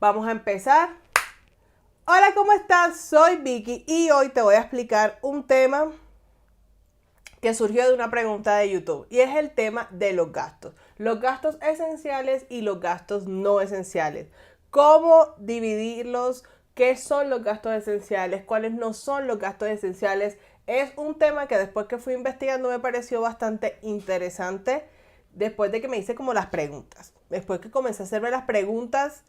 Vamos a empezar. Hola, ¿cómo estás? Soy Vicky y hoy te voy a explicar un tema que surgió de una pregunta de YouTube y es el tema de los gastos esenciales y los gastos no esenciales. ¿Cómo dividirlos? ¿Qué son los gastos esenciales? ¿Cuáles no son los gastos esenciales? Es un tema que después que fui investigando me pareció bastante interesante después de que me hice como las preguntas. Después que comencé a hacerme las preguntas,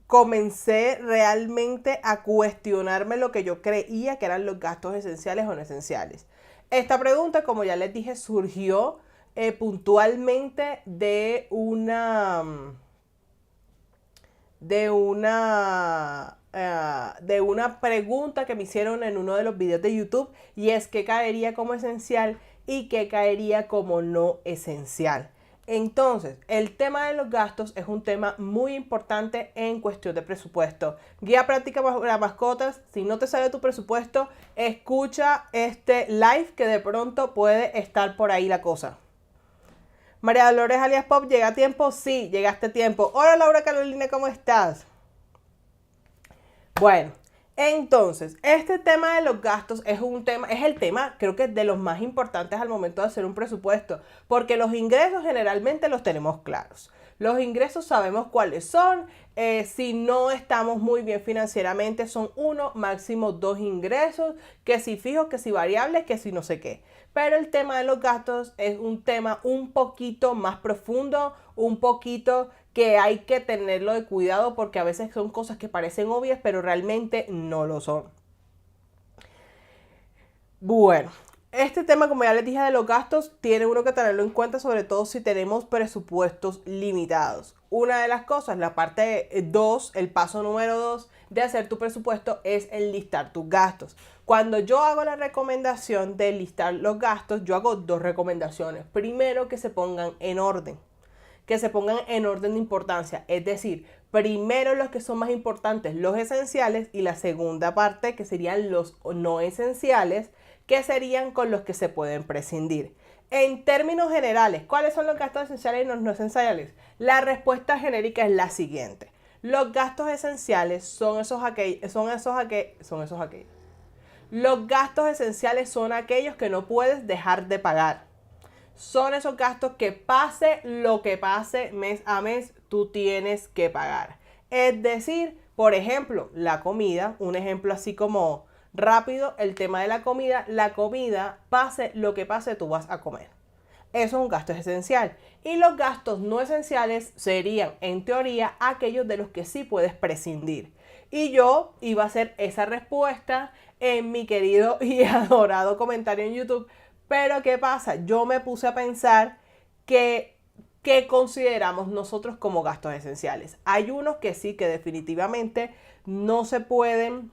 comencé realmente a cuestionarme lo que yo creía que eran los gastos esenciales o no esenciales. Esta pregunta, como ya les dije, surgió puntualmente de una pregunta que me hicieron en uno de los videos de YouTube, y es qué caería como esencial y qué caería como no esencial. Entonces, el tema de los gastos es un tema muy importante en cuestión de presupuesto. Guía práctica para mascotas. Si no te sale tu presupuesto, escucha este live que de pronto puede estar por ahí la cosa. María Dolores alias Pop, ¿llega a tiempo? Sí, llegaste a tiempo. Hola Laura Carolina, ¿cómo estás? Bueno, entonces, este tema de los gastos es el tema, creo que de los más importantes al momento de hacer un presupuesto, porque los ingresos generalmente los tenemos claros. Los ingresos sabemos cuáles son. Si no estamos muy bien financieramente, son uno, máximo dos ingresos, que si fijos, que si variables, que si no sé qué. Pero el tema de los gastos es un tema un poquito más profundo, un poquito que hay que tenerlo de cuidado porque a veces son cosas que parecen obvias, pero realmente no lo son. Bueno, este tema, como ya les dije, de los gastos, tiene uno que tenerlo en cuenta, sobre todo si tenemos presupuestos limitados. Una de las cosas, la parte 2, el paso número 2 de hacer tu presupuesto es el listar tus gastos. Cuando yo hago la recomendación de listar los gastos, yo hago dos recomendaciones. Primero, que se pongan en orden. Que se pongan en orden de importancia, es decir, primero los que son más importantes, los esenciales, y la segunda parte que serían los no esenciales, que serían con los que se pueden prescindir. En términos generales, ¿cuáles son los gastos esenciales y los no esenciales? La respuesta genérica es la siguiente. Los gastos esenciales son esos aquellos. Los gastos esenciales son aquellos que no puedes dejar de pagar. Son esos gastos que pase lo que pase mes a mes, tú tienes que pagar. Es decir, por ejemplo, la comida, un ejemplo así como rápido, el tema de la comida, pase lo que pase, tú vas a comer. Eso es un gasto esencial. Y los gastos no esenciales serían, en teoría, aquellos de los que sí puedes prescindir. Y yo iba a hacer esa respuesta en mi querido y adorado comentario en YouTube. Pero ¿qué pasa? Yo me puse a pensar que consideramos nosotros como gastos esenciales. Hay unos que sí, que definitivamente no se pueden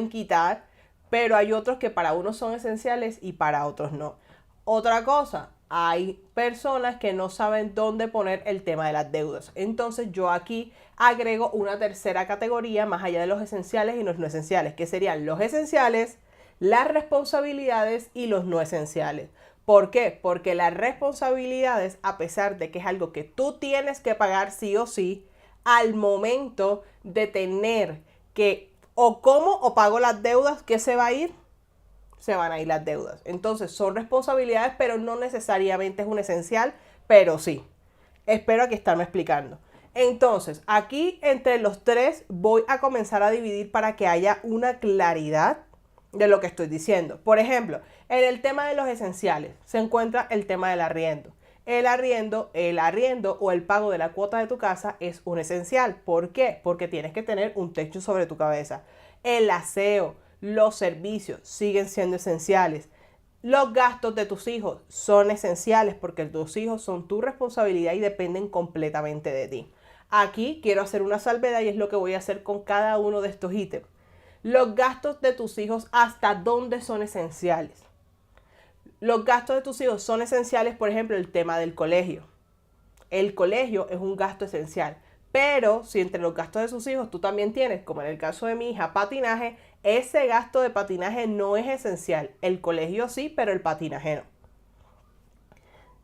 quitar, pero hay otros que para unos son esenciales y para otros no. Otra cosa, hay personas que no saben dónde poner el tema de las deudas. Entonces yo aquí agrego una tercera categoría más allá de los esenciales y los no esenciales, que serían los esenciales, las responsabilidades y los no esenciales. ¿Por qué? Porque las responsabilidades, a pesar de que es algo que tú tienes que pagar sí o sí, al momento de tener que o cómo o pago las deudas, ¿qué se va a ir? Se van a ir las deudas. Entonces son responsabilidades, pero no necesariamente es un esencial, pero sí. Espero que estarme explicando. Entonces, aquí entre los tres voy a comenzar a dividir para que haya una claridad de lo que estoy diciendo. Por ejemplo, en el tema de los esenciales se encuentra el tema del arriendo. El arriendo o el pago de la cuota de tu casa es un esencial. ¿Por qué? Porque tienes que tener un techo sobre tu cabeza. El aseo, los servicios siguen siendo esenciales. Los gastos de tus hijos son esenciales porque tus hijos son tu responsabilidad y dependen completamente de ti. Aquí quiero hacer una salvedad y es lo que voy a hacer con cada uno de estos ítems. Los gastos de tus hijos, ¿hasta dónde son esenciales? Los gastos de tus hijos son esenciales, por ejemplo, el tema del colegio. El colegio es un gasto esencial. Pero si entre los gastos de sus hijos tú también tienes, como en el caso de mi hija, patinaje, ese gasto de patinaje no es esencial. El colegio sí, pero el patinaje no.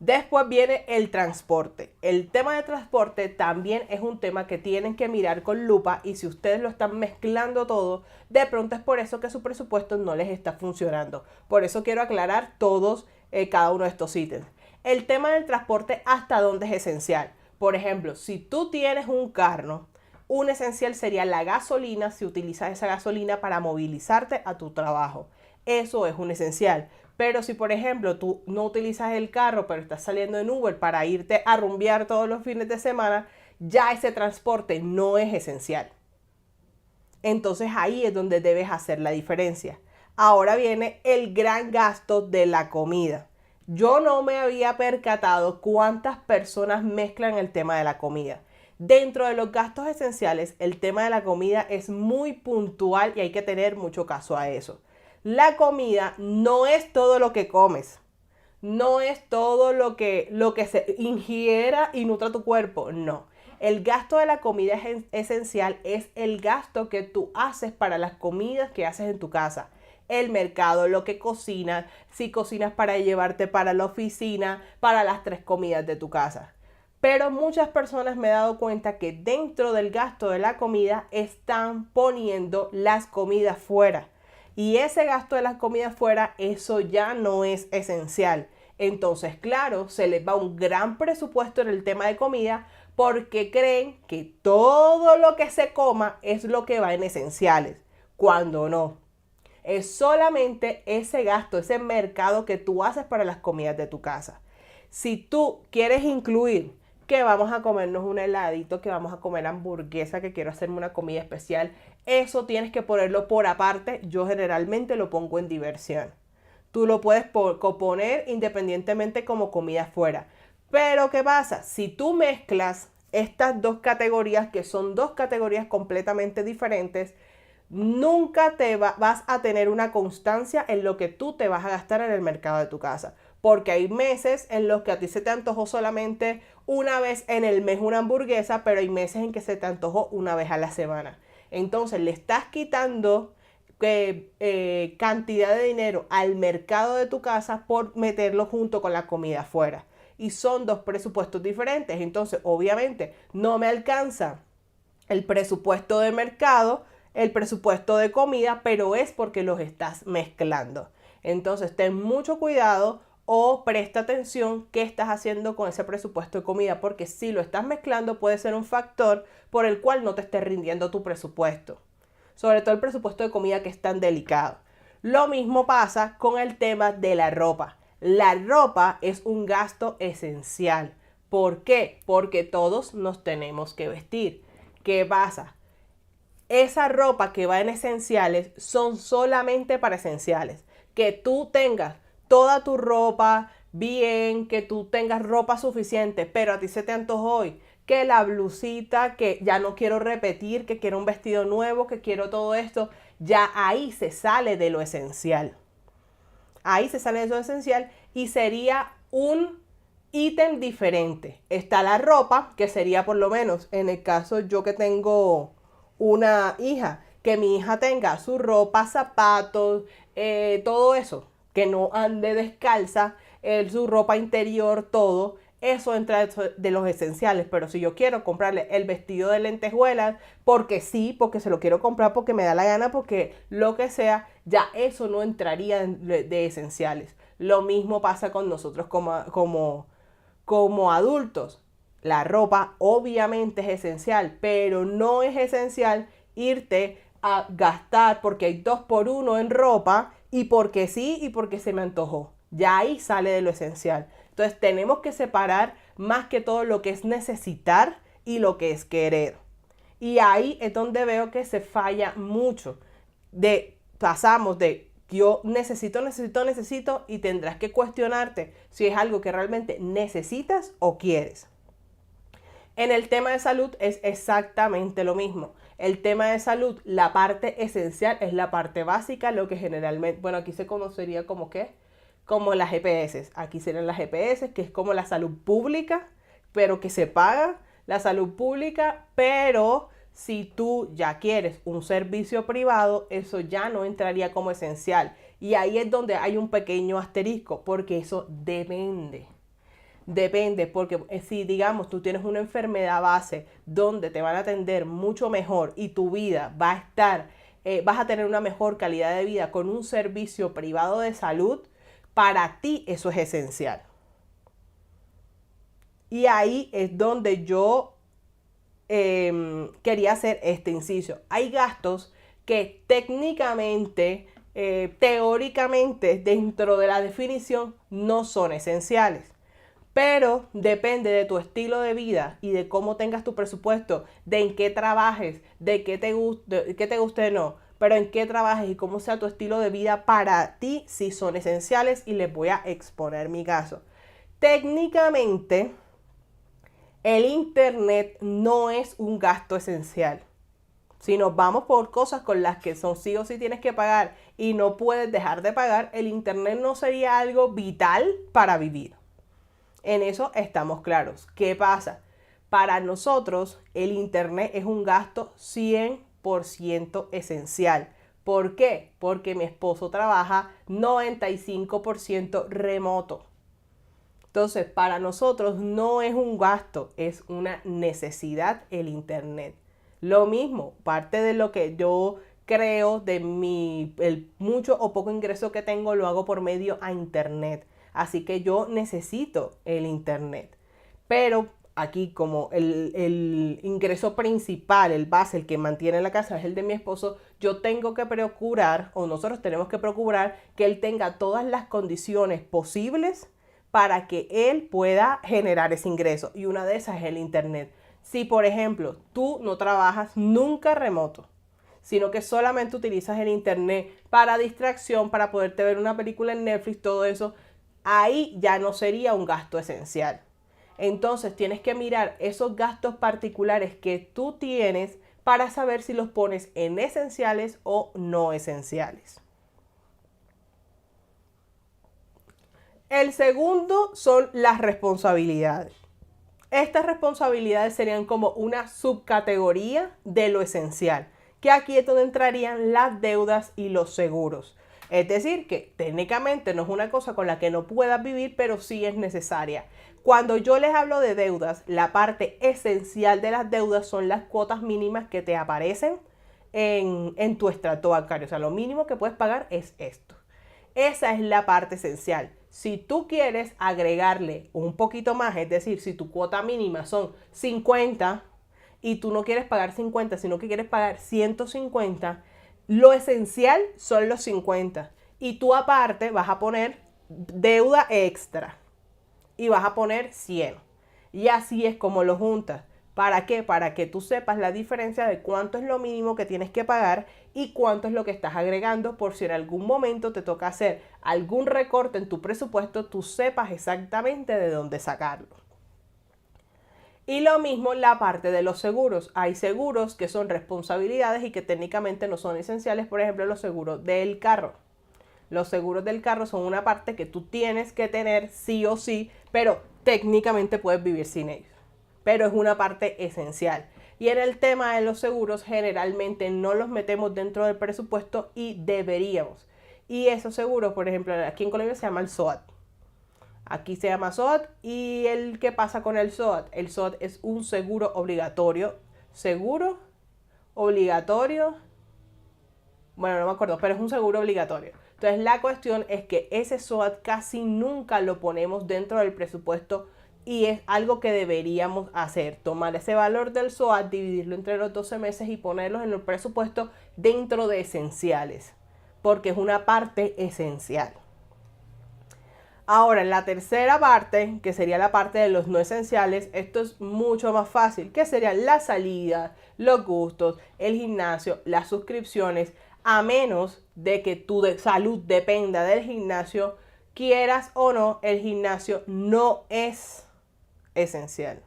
Después viene el transporte. El tema de transporte también es un tema que tienen que mirar con lupa y si ustedes lo están mezclando todo, de pronto es por eso que su presupuesto no les está funcionando. Por eso quiero aclarar todos, cada uno de estos ítems. El tema del transporte, ¿hasta dónde es esencial? Por ejemplo, si tú tienes un carro, un esencial sería la gasolina si utilizas esa gasolina para movilizarte a tu trabajo. Eso es un esencial. Pero si, por ejemplo, tú no utilizas el carro, pero estás saliendo en Uber para irte a rumbear todos los fines de semana, ya ese transporte no es esencial. Entonces ahí es donde debes hacer la diferencia. Ahora viene el gran gasto de la comida. Yo no me había percatado cuántas personas mezclan el tema de la comida. Dentro de los gastos esenciales, el tema de la comida es muy puntual y hay que tener mucho caso a eso. La comida no es todo lo que comes, no es todo lo que se ingiera y nutra tu cuerpo, no. El gasto de la comida esencial es el gasto que tú haces para las comidas que haces en tu casa. El mercado, lo que cocinas, si cocinas para llevarte para la oficina, para las 3 comidas de tu casa. Pero muchas personas me he dado cuenta que dentro del gasto de la comida están poniendo las comidas fuera. Y ese gasto de las comidas fuera, eso ya no es esencial. Entonces, claro, se les va un gran presupuesto en el tema de comida porque creen que todo lo que se coma es lo que va en esenciales, cuando no. Es solamente ese gasto, ese mercado que tú haces para las comidas de tu casa. Si tú quieres incluir que vamos a comernos un heladito, que vamos a comer hamburguesa, que quiero hacerme una comida especial, eso tienes que ponerlo por aparte. Yo generalmente lo pongo en diversión. Tú lo puedes poner independientemente como comida fuera. Pero ¿qué pasa? Si tú mezclas estas dos categorías, que son dos categorías completamente diferentes, nunca vas a tener una constancia en lo que tú te vas a gastar en el mercado de tu casa. Porque hay meses en los que a ti se te antojó solamente una vez en el mes una hamburguesa, pero hay meses en que se te antojó una vez a la semana. Entonces le estás quitando cantidad de dinero al mercado de tu casa por meterlo junto con la comida afuera. Y son dos presupuestos diferentes. Entonces, obviamente, no me alcanza el presupuesto de mercado, el presupuesto de comida, pero es porque los estás mezclando. Entonces, ten mucho cuidado o presta atención qué estás haciendo con ese presupuesto de comida, porque si lo estás mezclando puede ser un factor por el cual no te esté rindiendo tu presupuesto. Sobre todo el presupuesto de comida, que es tan delicado. Lo mismo pasa con el tema de la ropa. La ropa es un gasto esencial. ¿Por qué? Porque todos nos tenemos que vestir. ¿Qué pasa? Esa ropa que va en esenciales son solamente para esenciales. Que tú tengas toda tu ropa bien, que tú tengas ropa suficiente, pero a ti se te antojó hoy que la blusita, que ya no quiero repetir, que quiero un vestido nuevo, que quiero todo esto, ya ahí se sale de lo esencial. Ahí se sale de lo esencial y sería un ítem diferente. Está la ropa, que sería por lo menos, en el caso yo que tengo una hija, que mi hija tenga su ropa, zapatos, todo eso, que no ande descalza, su ropa interior, todo. Eso entra de los esenciales, pero si yo quiero comprarle el vestido de lentejuelas, porque sí, porque se lo quiero comprar, porque me da la gana, porque lo que sea, ya eso no entraría de esenciales. Lo mismo pasa con nosotros como adultos. La ropa obviamente es esencial, pero no es esencial irte a gastar porque hay 2x1 en ropa y porque sí y porque se me antojó. Ya ahí sale de lo esencial. Entonces tenemos que separar más que todo lo que es necesitar y lo que es querer. Y ahí es donde veo que se falla mucho. Pasamos de yo necesito y tendrás que cuestionarte si es algo que realmente necesitas o quieres. En el tema de salud es exactamente lo mismo. El tema de salud, la parte esencial es la parte básica, lo que generalmente, bueno, aquí se conocería como ¿qué? Como las EPS. Aquí serían las EPS, que es como la salud pública, pero que se paga la salud pública, pero si tú ya quieres un servicio privado, eso ya no entraría como esencial. Y ahí es donde hay un pequeño asterisco, porque eso depende. Depende, porque si digamos tú tienes una enfermedad base donde te van a atender mucho mejor y tu vida va a estar, vas a tener una mejor calidad de vida con un servicio privado de salud, para ti eso es esencial. Y ahí es donde yo quería hacer este inciso. Hay gastos que técnicamente, teóricamente, dentro de la definición no son esenciales. Pero depende de tu estilo de vida y de cómo tengas tu presupuesto, de en qué trabajes, de qué te guste no, pero en qué trabajes y cómo sea tu estilo de vida para ti sí son esenciales, y les voy a exponer mi caso. Técnicamente, el internet no es un gasto esencial. Si nos vamos por cosas con las que son sí o sí tienes que pagar y no puedes dejar de pagar, el internet no sería algo vital para vivir. En eso estamos claros. ¿Qué pasa? Para nosotros el internet es un gasto 100% esencial. ¿Por qué? Porque mi esposo trabaja 95% remoto. Entonces, para nosotros no es un gasto, es una necesidad el internet. Lo mismo, parte de lo que yo creo de el mucho o poco ingreso que tengo lo hago por medio a internet. Así que yo necesito el internet. Pero aquí, como el ingreso principal, el base, el que mantiene la casa es el de mi esposo, yo tengo que procurar, o nosotros tenemos que procurar, que él tenga todas las condiciones posibles para que él pueda generar ese ingreso. Y una de esas es el internet. Si, por ejemplo, tú no trabajas nunca remoto, sino que solamente utilizas el internet para distracción, para poderte ver una película en Netflix, todo eso, ahí ya no sería un gasto esencial. Entonces tienes que mirar esos gastos particulares que tú tienes para saber si los pones en esenciales o no esenciales. El segundo son las responsabilidades. Estas responsabilidades serían como una subcategoría de lo esencial, que aquí es donde entrarían las deudas y los seguros. Es decir, que técnicamente no es una cosa con la que no puedas vivir, pero sí es necesaria. Cuando yo les hablo de deudas, la parte esencial de las deudas son las cuotas mínimas que te aparecen en tu extracto bancario. O sea, lo mínimo que puedes pagar es esto. Esa es la parte esencial. Si tú quieres agregarle un poquito más, es decir, si tu cuota mínima son 50 y tú no quieres pagar 50, sino que quieres pagar 150, lo esencial son los 50. Y tú aparte vas a poner deuda extra y vas a poner 100. Y así es como lo juntas. ¿Para qué? Para que tú sepas la diferencia de cuánto es lo mínimo que tienes que pagar y cuánto es lo que estás agregando, por si en algún momento te toca hacer algún recorte en tu presupuesto, tú sepas exactamente de dónde sacarlo. Y lo mismo la parte de los seguros. Hay seguros que son responsabilidades y que técnicamente no son esenciales, por ejemplo, los seguros del carro. Los seguros del carro son una parte que tú tienes que tener sí o sí, pero técnicamente puedes vivir sin ellos. Pero es una parte esencial. Y en el tema de los seguros, generalmente no los metemos dentro del presupuesto y deberíamos. Y esos seguros, por ejemplo, aquí en Colombia se llama el SOAT. Aquí se llama SOAT. ¿Y qué pasa con el SOAT? El SOAT es un seguro obligatorio. Seguro obligatorio. Bueno, no me acuerdo, pero es un seguro obligatorio. Entonces la cuestión es que ese SOAT casi nunca lo ponemos dentro del presupuesto, y es algo que deberíamos hacer, tomar ese valor del SOAT, dividirlo entre los 12 meses y ponerlos en el presupuesto dentro de esenciales, porque es una parte esencial. Ahora, en la tercera parte, que sería la parte de los no esenciales, esto es mucho más fácil, que serían la salida, los gustos, el gimnasio, las suscripciones, a menos de que tu salud dependa del gimnasio, quieras o no, el gimnasio no es esencial.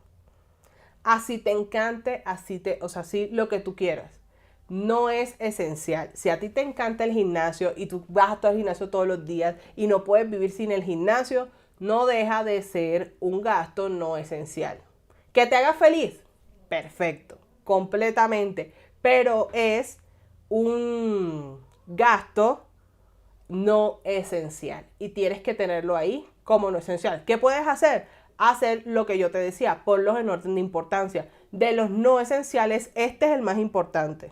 Así te encante, así lo que tú quieras. No es esencial. Si a ti te encanta el gimnasio y tú vas a todo el gimnasio todos los días y no puedes vivir sin el gimnasio, no deja de ser un gasto no esencial. ¿Que te haga feliz? Perfecto, completamente. Pero es un gasto no esencial y tienes que tenerlo ahí como no esencial. ¿Qué puedes hacer? hacer lo que yo te decía, ponlos en orden de importancia. De los no esenciales, este es el más importante.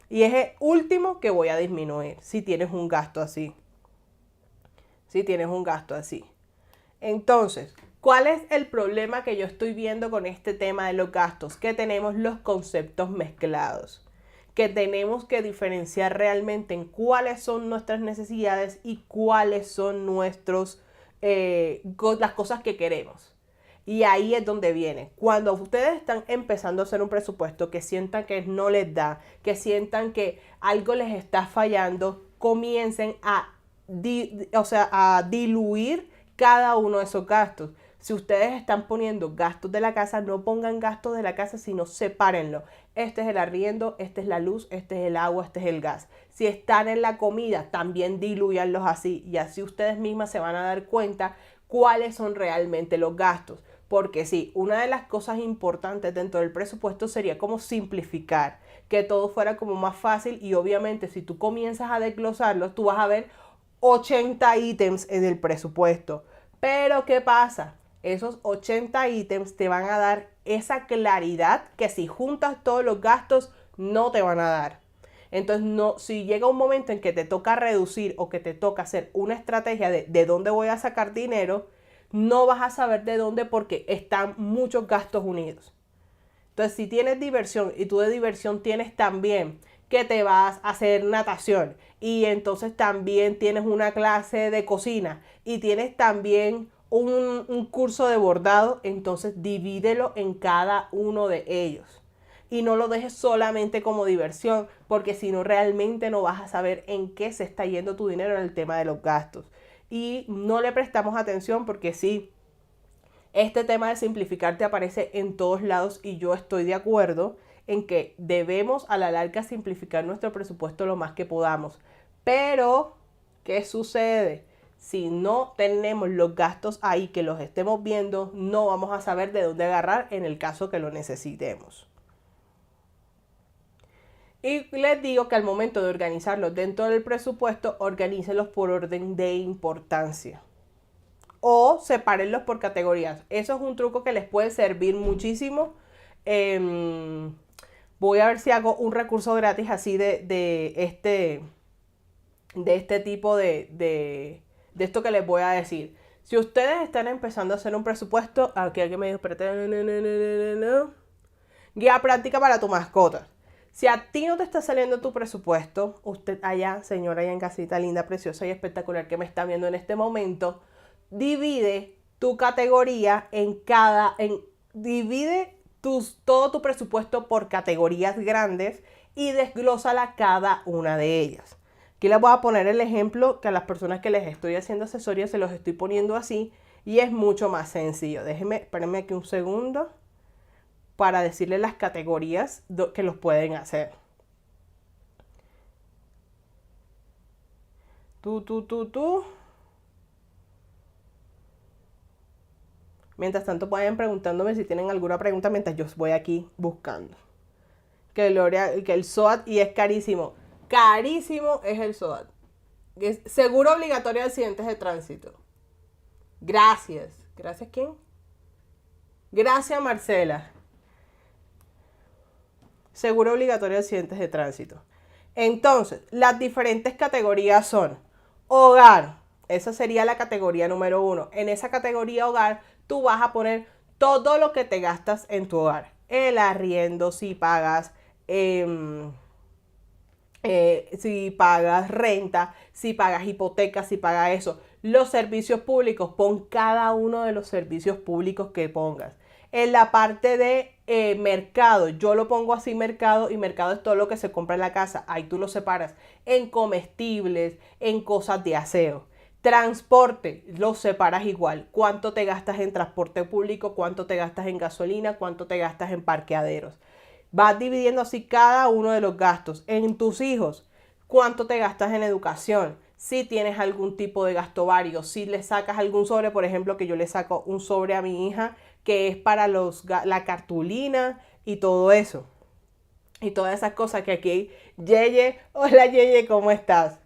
Y es el último que voy a disminuir si tienes un gasto así. Si tienes un gasto así. Entonces, ¿cuál es el problema que yo estoy viendo con este tema de los gastos? Que tenemos los conceptos mezclados. Que tenemos que diferenciar realmente en cuáles son nuestras necesidades y cuáles son las cosas que queremos. Y ahí es donde viene. Cuando ustedes están empezando a hacer un presupuesto, que sientan que no les da, que sientan que algo les está fallando, comiencen a diluir cada uno de esos gastos. Si ustedes están poniendo gastos de la casa, no pongan gastos de la casa, sino sepárenlo. Este es el arriendo, este es la luz, este es el agua, este es el gas. Si están en la comida, también diluyanlos así. Y así ustedes mismas se van a dar cuenta cuáles son realmente los gastos. Porque sí, una de las cosas importantes dentro del presupuesto sería como simplificar, que todo fuera como más fácil, y obviamente si tú comienzas a desglosarlo, tú vas a ver 80 ítems en el presupuesto. Pero ¿qué pasa? Esos 80 ítems te van a dar esa claridad que si juntas todos los gastos no te van a dar. Entonces, no, si llega un momento en que te toca reducir o que te toca hacer una estrategia de dónde voy a sacar dinero, no vas a saber de dónde porque están muchos gastos unidos. Entonces, si tienes diversión y tú de diversión tienes también que te vas a hacer natación y entonces también tienes una clase de cocina y tienes también un curso de bordado, entonces divídelo en cada uno de ellos. Y no lo dejes solamente como diversión, porque si no realmente no vas a saber en qué se está yendo tu dinero en el tema de los gastos. Y no le prestamos atención porque sí, este tema de simplificar te aparece en todos lados y yo estoy de acuerdo en que debemos a la larga simplificar nuestro presupuesto lo más que podamos. Pero, ¿qué sucede? Si no tenemos los gastos ahí que los estemos viendo, no vamos a saber de dónde agarrar en el caso que lo necesitemos. Y les digo que al momento de organizarlos dentro del presupuesto, organícenlos por orden de importancia. O sepárenlos por categorías. Eso es un truco que les puede servir muchísimo. Voy a ver si hago un recurso gratis así de este tipo de esto que les voy a decir. Si ustedes están empezando a hacer un presupuesto, aquí alguien me dijo, espérate, guía práctica para tu mascota. Si a ti no te está saliendo tu presupuesto, usted allá, señora allá en casita linda, preciosa y espectacular que me está viendo en este momento, divide tu categoría divide todo tu presupuesto por categorías grandes y desglósala cada una de ellas. Aquí les voy a poner el ejemplo que a las personas que les estoy haciendo asesoría se los estoy poniendo así y es mucho más sencillo. Espérenme aquí un segundo para decirles las categorías que los pueden hacer. Mientras tanto vayan preguntándome si tienen alguna pregunta mientras yo voy aquí buscando. Que el SOAT y es carísimo. Carísimo es el SOAT. Es seguro obligatorio de accidentes de tránsito. Gracias. ¿Gracias quién? Gracias Marcela. Seguro obligatorio de accidentes de tránsito. Entonces, las diferentes categorías son hogar. Esa sería la categoría número 1. En esa categoría hogar, tú vas a poner todo lo que te gastas en tu hogar. El arriendo, si pagas renta, si pagas hipoteca, si pagas eso. Los servicios públicos, pon cada uno de los servicios públicos que pongas. En la parte de mercado, yo lo pongo así mercado y mercado es todo lo que se compra en la casa. Ahí tú lo separas en comestibles, en cosas de aseo. Transporte, lo separas igual. ¿Cuánto te gastas en transporte público? ¿Cuánto te gastas en gasolina? ¿Cuánto te gastas en parqueaderos? Vas dividiendo así cada uno de los gastos. En tus hijos, ¿cuánto te gastas en educación? Si tienes algún tipo de gasto vario, si le sacas algún sobre, por ejemplo, que yo le saco un sobre a mi hija que es para la cartulina y todo eso. Y todas esas cosas que aquí, Yeye, hola Yeye, ¿cómo estás?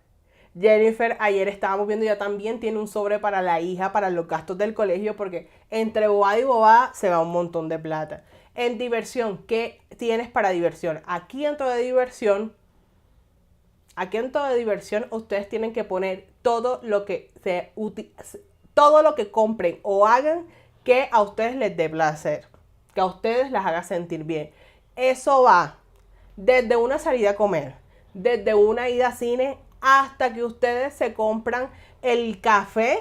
Jennifer, ayer estábamos viendo, ya también tiene un sobre para la hija, para los gastos del colegio, porque Entre bobada y bobada se va un montón de plata. En diversión, ¿qué tienes para diversión? Aquí dentro de diversión ustedes tienen que poner todo lo que compren o hagan que a ustedes les dé placer, que a ustedes les haga sentir bien. Eso va desde una salida a comer, desde una ida a cine, hasta que ustedes se compran el café,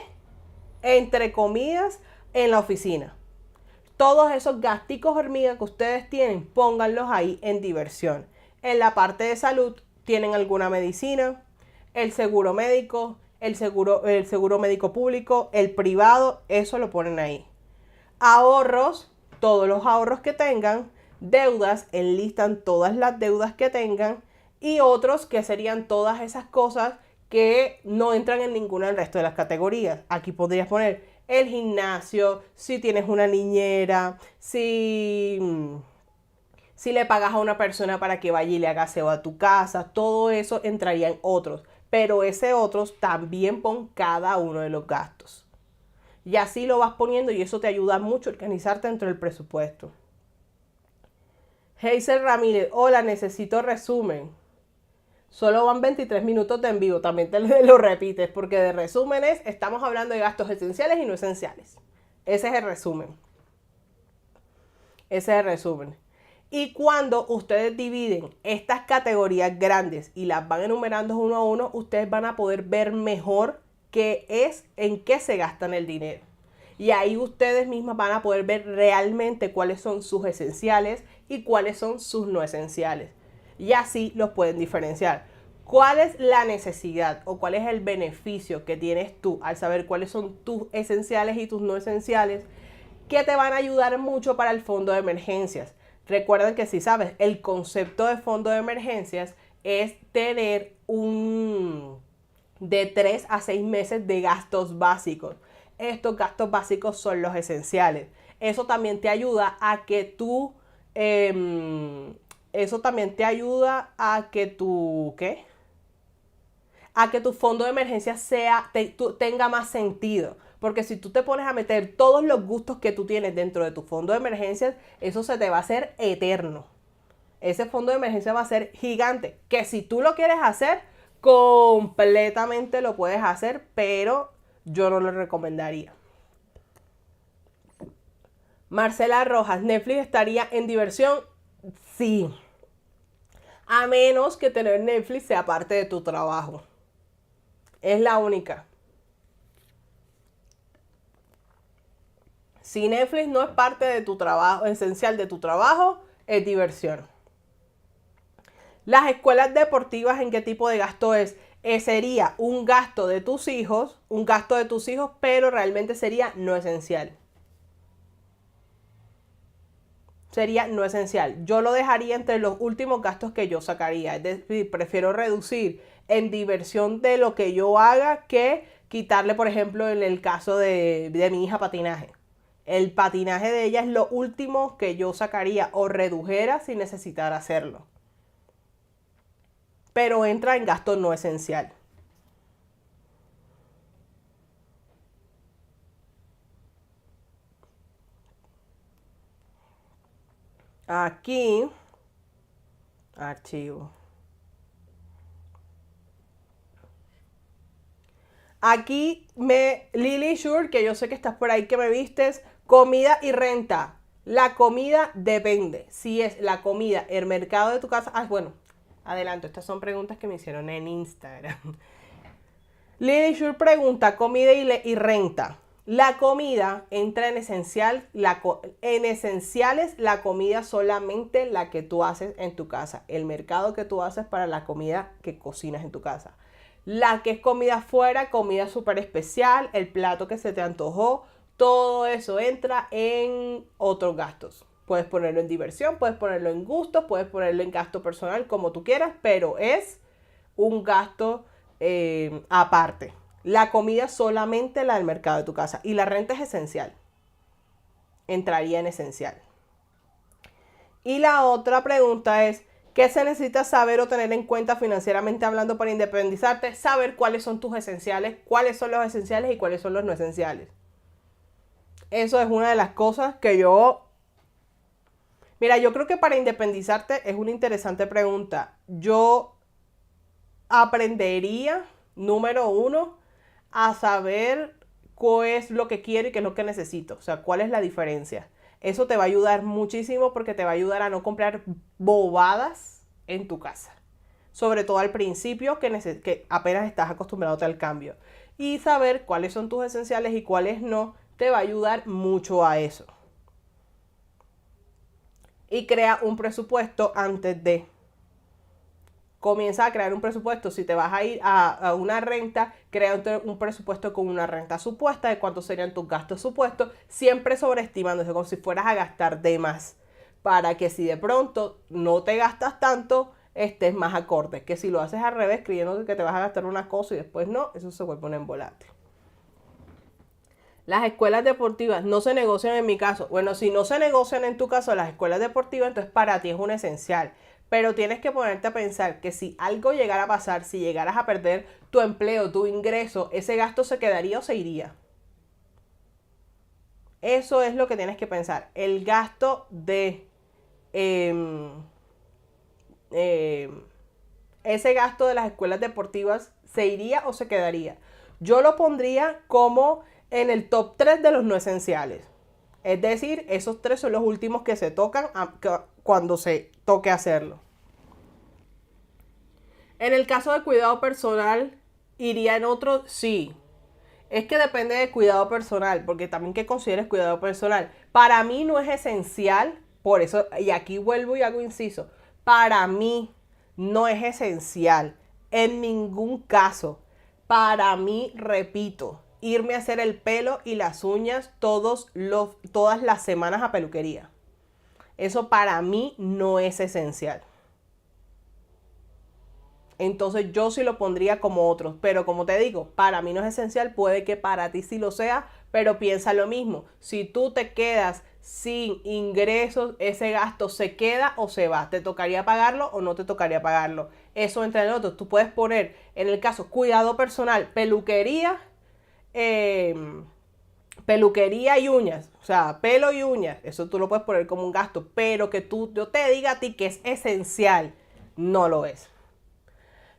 entre comidas, en la oficina. Todos esos gasticos hormiga que ustedes tienen, pónganlos ahí en diversión. En la parte de salud, tienen alguna medicina, el seguro médico, el seguro médico público, el privado, eso lo ponen ahí. Ahorros, todos los ahorros que tengan. Deudas, enlistan todas las deudas que tengan. Y otros que serían todas esas cosas que no entran en ninguna del resto de las categorías. Aquí podrías poner el gimnasio, si tienes una niñera, si le pagas a una persona para que vaya y le haga aseo a tu casa, todo eso entraría en otros. Pero ese otros también pon cada uno de los gastos. Y así lo vas poniendo y eso te ayuda mucho a organizarte dentro del presupuesto. Hazel Ramírez, hola, necesito resumen. Solo van 23 minutos de en vivo, también te lo repites, porque de resúmenes estamos hablando de gastos esenciales y no esenciales. Ese es el resumen. Y cuando ustedes dividen estas categorías grandes y las van enumerando uno a uno, ustedes van a poder ver mejor en qué se gastan el dinero. Y ahí ustedes mismas van a poder ver realmente cuáles son sus esenciales y cuáles son sus no esenciales. Y así los pueden diferenciar. ¿Cuál es la necesidad o cuál es el beneficio que tienes tú al saber cuáles son tus esenciales y tus no esenciales? Que te van a ayudar mucho para el fondo de emergencias. Recuerden que si sabes, el concepto de fondo de emergencias es tener de 3 a 6 meses de gastos básicos. Estos gastos básicos son los esenciales. Eso también te ayuda a que tu fondo de emergencia tenga más sentido. Porque si tú te pones a meter todos los gustos que tú tienes dentro de tu fondo de emergencias, eso se te va a hacer eterno. Ese fondo de emergencia va a ser gigante. Que si tú lo quieres hacer, completamente lo puedes hacer, pero yo no lo recomendaría. Marcela Rojas, ¿Netflix estaría en diversión? Sí. A menos que tener Netflix sea parte de tu trabajo. Es la única. Si Netflix no es parte de tu trabajo, esencial de tu trabajo, es diversión. Las escuelas deportivas, ¿en qué tipo de gasto es? Sería un gasto de tus hijos, pero realmente sería no esencial. Yo lo dejaría entre los últimos gastos que yo sacaría. Es decir, prefiero reducir en diversión de lo que yo haga que quitarle, por ejemplo, en el caso de mi hija, patinaje. El patinaje de ella es lo último que yo sacaría o redujera si necesitara hacerlo. Pero entra en gasto no esencial. Aquí, archivo. Aquí Lily Shure, que yo sé que estás por ahí, que me vistes, comida y renta. La comida depende. Si es la comida, el mercado de tu casa. Bueno, adelanto, estas son preguntas que me hicieron en Instagram. Lily Shure pregunta, comida y renta. La comida entra en esencial, en esenciales la comida solamente la que tú haces en tu casa. El mercado que tú haces para la comida que cocinas en tu casa. La que es comida fuera, comida súper especial, el plato que se te antojó, todo eso entra en otros gastos. Puedes ponerlo en diversión, puedes ponerlo en gusto, puedes ponerlo en gasto personal, como tú quieras, pero es un gasto aparte. La comida solamente la del mercado de tu casa. Y la renta es esencial. Entraría en esencial. Y la otra pregunta es, ¿qué se necesita saber o tener en cuenta financieramente hablando para independizarte? Saber cuáles son tus esenciales, cuáles son los esenciales y cuáles son los no esenciales. Eso es una de las cosas que yo... Mira, yo creo que para independizarte es una interesante pregunta. Yo aprendería, número uno, a saber qué es lo que quiero y qué es lo que necesito. O sea, cuál es la diferencia. Eso te va a ayudar muchísimo porque te va a ayudar a no comprar bobadas en tu casa. Sobre todo al principio que apenas estás acostumbrado al cambio. Y saber cuáles son tus esenciales y cuáles no te va a ayudar mucho a eso. Y crea un presupuesto antes de. Comienza a crear un presupuesto. Si te vas a ir a una renta, crea un presupuesto con una renta supuesta de cuántos serían tus gastos supuestos, siempre sobreestimándose como si fueras a gastar de más, para que si de pronto no te gastas tanto, estés más acorde. Que si lo haces al revés, creyendo que te vas a gastar una cosa y después no, eso se vuelve un embolate. Las escuelas deportivas no se negocian en mi caso. Bueno, si no se negocian en tu caso las escuelas deportivas, entonces para ti es un esencial. Pero tienes que ponerte a pensar que si algo llegara a pasar, si llegaras a perder tu empleo, tu ingreso, ese gasto se quedaría o se iría. Eso es lo que tienes que pensar. El gasto de... ese gasto de las escuelas deportivas se iría o se quedaría. Yo lo pondría como en el top 3 de los no esenciales. Es decir, esos 3 son los últimos que se tocan cuando se toque hacerlo. En el caso de cuidado personal, ¿iría en otro? Sí. Es que depende de cuidado personal, porque también que consideres cuidado personal. Para mí no es esencial, por eso, y aquí vuelvo y hago inciso, para mí no es esencial en ningún caso. Para mí, repito, irme a hacer el pelo y las uñas todas las semanas a peluquería. Eso para mí no es esencial. Entonces yo sí lo pondría como otros. Pero como te digo, para mí no es esencial. Puede que para ti sí lo sea, pero piensa lo mismo. Si tú te quedas sin ingresos, ese gasto se queda o se va. ¿Te tocaría pagarlo o no te tocaría pagarlo? Eso entra en otros. Tú puedes poner, en el caso, cuidado personal, peluquería, peluquería y uñas. O sea, pelo y uñas. Eso tú lo puedes poner como un gasto. Pero que yo te diga a ti que es esencial, no lo es.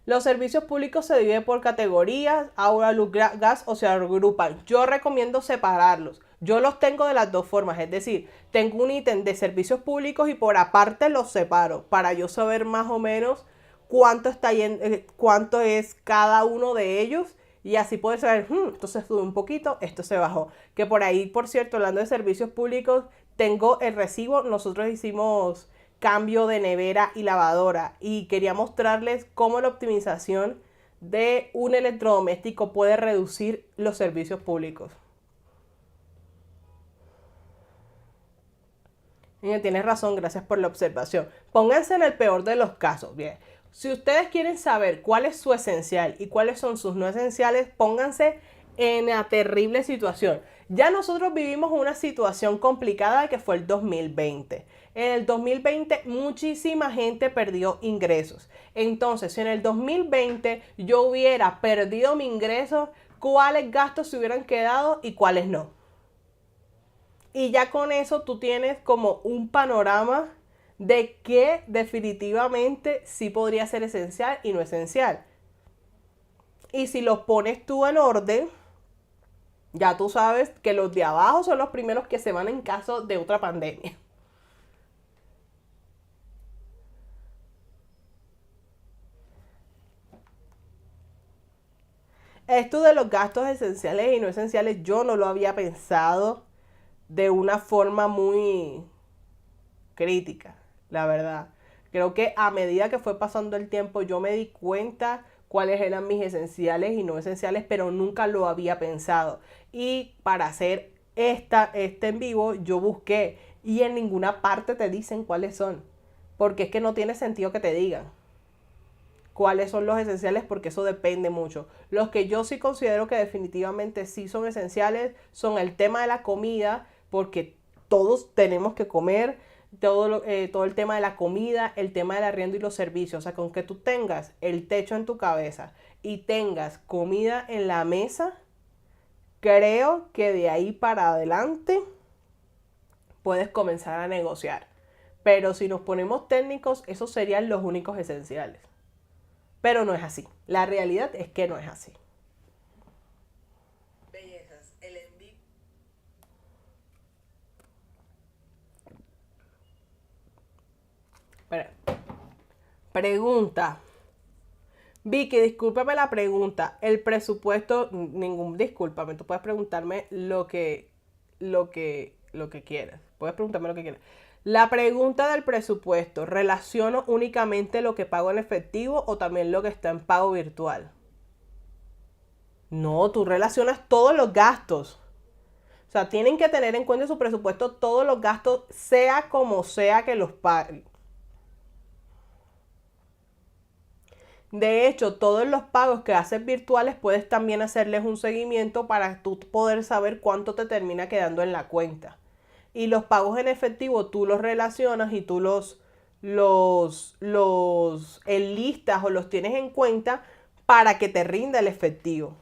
Los servicios públicos se dividen por categorías, agua, luz, gas o se agrupan. Yo recomiendo separarlos. Yo los tengo de las dos formas, es decir, tengo un ítem de servicios públicos y por aparte los separo para yo saber más o menos cuánto es cada uno de ellos y así poder saber, esto se sube un poquito, esto se bajó. Que por ahí, por cierto, hablando de servicios públicos, tengo el recibo. Nosotros hicimos cambio de nevera y lavadora y quería mostrarles cómo la optimización de un electrodoméstico puede reducir los servicios públicos. Tienes razón, gracias por la observación. Pónganse en el peor de los casos. Bien, si ustedes quieren saber cuál es su esencial y cuáles son sus no esenciales, pónganse en la terrible situación. Ya nosotros vivimos una situación complicada que fue el 2020. En el 2020 muchísima gente perdió ingresos. Entonces, si en el 2020 yo hubiera perdido mi ingreso, ¿cuáles gastos se hubieran quedado y cuáles no? Y ya con eso tú tienes como un panorama de qué definitivamente sí podría ser esencial y no esencial. Y si los pones tú en orden, ya tú sabes que los de abajo son los primeros que se van en caso de otra pandemia. Esto de los gastos esenciales y no esenciales, yo no lo había pensado de una forma muy crítica, la verdad. Creo que a medida que fue pasando el tiempo, yo me di cuenta cuáles eran mis esenciales y no esenciales, pero nunca lo había pensado. Y para hacer este en vivo, yo busqué y en ninguna parte te dicen cuáles son, porque es que no tiene sentido que te digan cuáles son los esenciales porque eso depende mucho. Los que yo sí considero que definitivamente sí son esenciales son el tema de la comida, porque todos tenemos que comer, todo el tema de la comida, el tema del arriendo y los servicios. O sea, con que tú tengas el techo en tu cabeza y tengas comida en la mesa, creo que de ahí para adelante puedes comenzar a negociar. Pero si nos ponemos técnicos, esos serían los únicos esenciales. Pero no es así. La realidad es que no es así. Bellezas, el envío. Pregunta. Vicky, discúlpame la pregunta. El presupuesto, discúlpame, tú puedes preguntarme lo que quieras. Puedes preguntarme lo que quieras. La pregunta del presupuesto, ¿relaciono únicamente lo que pago en efectivo o también lo que está en pago virtual? No, tú relacionas todos los gastos. O sea, tienen que tener en cuenta en su presupuesto todos los gastos, sea como sea que los paguen. De hecho, todos los pagos que haces virtuales puedes también hacerles un seguimiento para tú poder saber cuánto te termina quedando en la cuenta. Y los pagos en efectivo tú los relacionas y tú los enlistas o los tienes en cuenta para que te rinda el efectivo.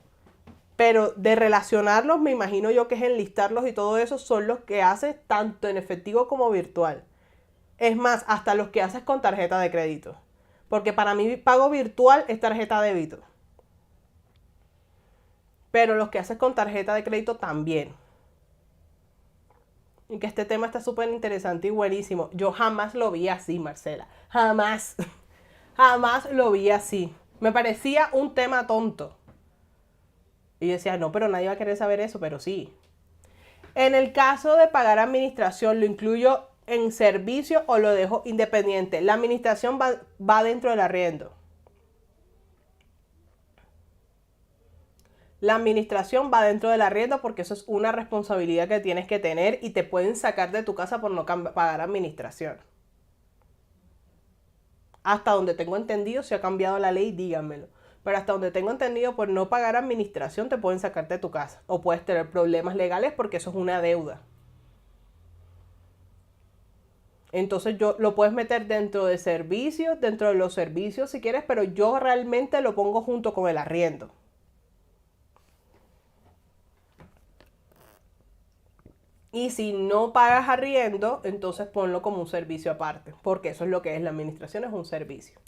Pero de relacionarlos, me imagino yo que es enlistarlos y todo eso son los que haces tanto en efectivo como virtual. Es más, hasta los que haces con tarjeta de crédito. Porque para mí pago virtual es tarjeta de débito. Pero los que haces con tarjeta de crédito también. Y que este tema está súper interesante y buenísimo. Yo jamás lo vi así, Marcela. Jamás. Jamás lo vi así. Me parecía un tema tonto. Y yo decía, no, pero nadie va a querer saber eso, pero sí. En el caso de pagar administración, ¿lo incluyo en servicio o lo dejo independiente? La administración va dentro del arriendo. La administración va dentro del arriendo porque eso es una responsabilidad que tienes que tener y te pueden sacar de tu casa por no pagar administración. Hasta donde tengo entendido, si ha cambiado la ley, díganmelo. Pero hasta donde tengo entendido, por no pagar administración te pueden sacar de tu casa. O puedes tener problemas legales porque eso es una deuda. Entonces lo puedes meter dentro de servicios, dentro de los servicios si quieres, pero yo realmente lo pongo junto con el arriendo. Y si no pagas arriendo, entonces ponlo como un servicio aparte, porque eso es lo que es la administración, es un servicio.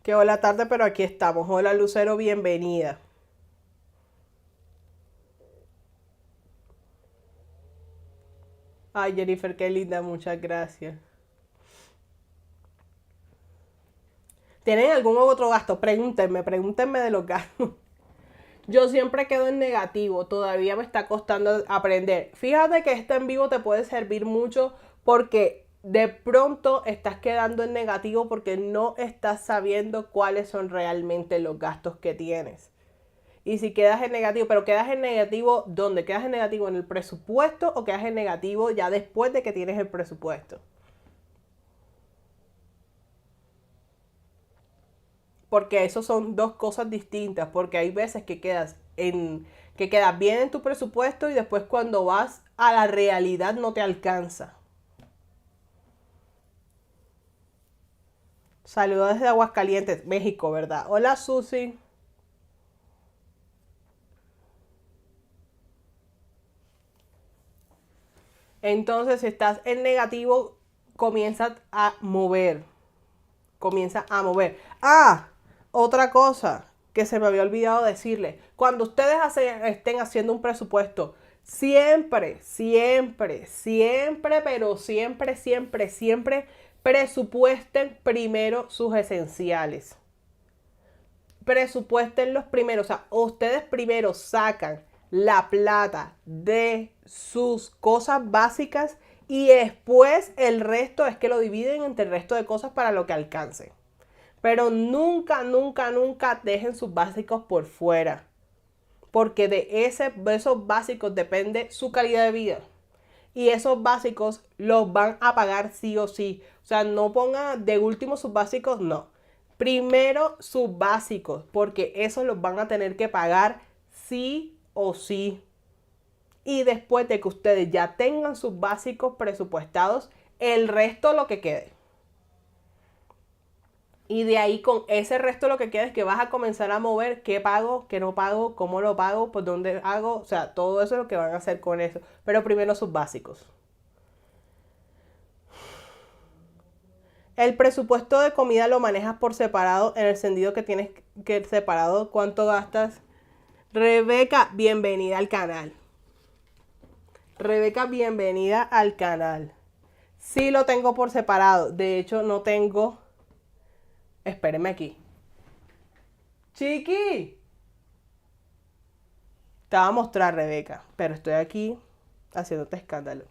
Que hola tarde, pero aquí estamos. Hola Lucero, bienvenida. Ay, Jennifer, qué linda, muchas gracias. ¿Tienen algún otro gasto? Pregúntenme de los gastos. Yo siempre quedo en negativo, todavía me está costando aprender. Fíjate que este en vivo te puede servir mucho porque de pronto estás quedando en negativo porque no estás sabiendo cuáles son realmente los gastos que tienes. Y si quedas en negativo, pero quedas en negativo, ¿dónde? ¿Quedas en negativo en el presupuesto o quedas en negativo ya después de que tienes el presupuesto? Porque eso son dos cosas distintas, porque hay veces que quedas bien en tu presupuesto y después cuando vas a la realidad no te alcanza. Saludos desde Aguascalientes, México, ¿verdad? Hola Susi. Entonces, si estás en negativo, comienza a mover. Comienza a mover. Ah, otra cosa que se me había olvidado decirle. Cuando ustedes estén haciendo un presupuesto, siempre, siempre, siempre, pero siempre, siempre, siempre presupuesten primero sus esenciales. Presupuesten los primeros. O sea, ustedes primero sacan la plata de sus cosas básicas y después el resto es que lo dividen entre el resto de cosas para lo que alcancen. Pero nunca, nunca, nunca dejen sus básicos por fuera. Porque de esos básicos depende su calidad de vida. Y esos básicos los van a pagar sí o sí. O sea, no pongan de último sus básicos, no. Primero sus básicos, porque esos los van a tener que pagar sí o sí. Y después de que ustedes ya tengan sus básicos presupuestados, el resto lo que quede. Y de ahí con ese resto lo que queda es que vas a comenzar a mover qué pago, qué no pago, cómo lo pago, por dónde hago. O sea, todo eso es lo que van a hacer con eso. Pero primero sus básicos. El presupuesto de comida lo manejas por separado en el sentido que tienes que separado cuánto gastas. Rebeca, bienvenida al canal. Rebeca, bienvenida al canal. Sí lo tengo por separado. De hecho, no tengo... Espéreme aquí. Chiqui. Te voy a mostrar, Rebeca, pero estoy aquí haciéndote escándalo.